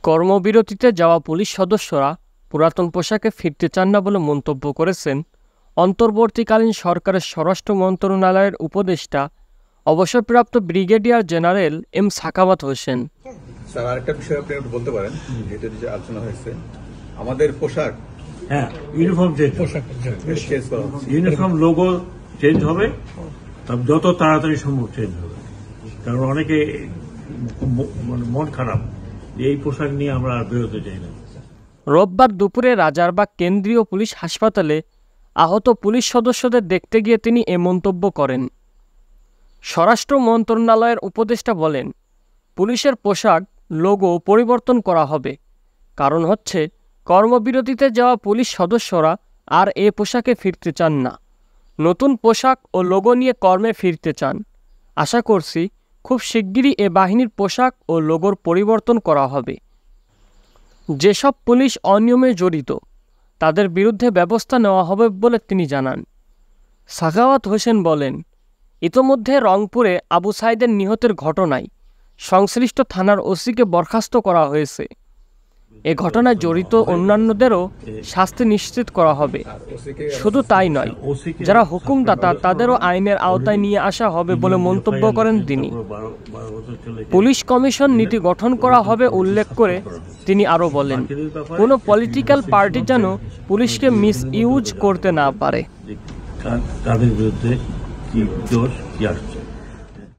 কর্মবিরতিতে যাওয়া পুলিশ সদস্যরা পুরাতন পোশাকে ফিরতে চান না বলে মন্তব্য করেছেন অন্তর্বর্তীকালীন সরকারের স্বরাষ্ট্র মন্ত্রণালয়ের উপদেষ্টা অবসরপ্রাপ্ত brigadier general M Sakhawat Hossain. Sir, আরেকটা বিষয় আপনি একটু বলতে পারেন, যেটা যে আলোচনা হয়েছে আমাদের পোশাক, ইউনিফর্ম ইউনিফর্ম লোগো চেঞ্জ হবে, যত তাড়াতাড়ি সম্ভব চেঞ্জ হবে, কারণ অনেকে মন খারাপ এই পোশাক নিয়ে আমরা আর বেরোতে চাই না। রোববার দুপুরে রাজারবাগ কেন্দ্রীয় পুলিশ হাসপাতালে আহত পুলিশ সদস্যদের দেখতে গিয়ে তিনি এ মন্তব্য করেন। স্বরাষ্ট্র মন্ত্রণালয়ের উপদেষ্টা বলেন, পুলিশের পোশাক লোগো পরিবর্তন করা হবে। কারণ হচ্ছে কর্মবিরতিতে যাওয়া পুলিশ সদস্যরা আর এ পোশাকে ফিরতে চান না, নতুন পোশাক ও লোগো নিয়ে কর্মে ফিরতে চান। আশা করছি খুব শিগগিরই এ বাহিনীর পোশাক ও লোগোর পরিবর্তন করা হবে। যেসব পুলিশ অনিয়মে জড়িত তাদের বিরুদ্ধে ব্যবস্থা নেওয়া হবে বলে তিনি জানান। সাখাওয়াত হোসেন বলেন, ইতোমধ্যে রংপুরে আবু সাইদের নিহতের ঘটনায় সংশ্লিষ্ট থানার ওসিকে বরখাস্ত করা হয়েছে। এ ঘটনায় জড়িত অন্যান্যদেরও শাস্তি নিশ্চিত করা হবে। শুধু তাই নয়, যারা হুকুমদাতা তাদেরও আইনের আওতায় নিয়ে আসা হবে বলে মন্তব্য করেন তিনি। পুলিশ কমিশন নীতি গঠন করা হবে উল্লেখ করে তিনি আরও বলেন, কোনো পলিটিক্যাল পার্টি যেন পুলিশকে মিস ইউজ করতে না পারে। তাদের বিরুদ্ধে কি দোষ কি আসছে।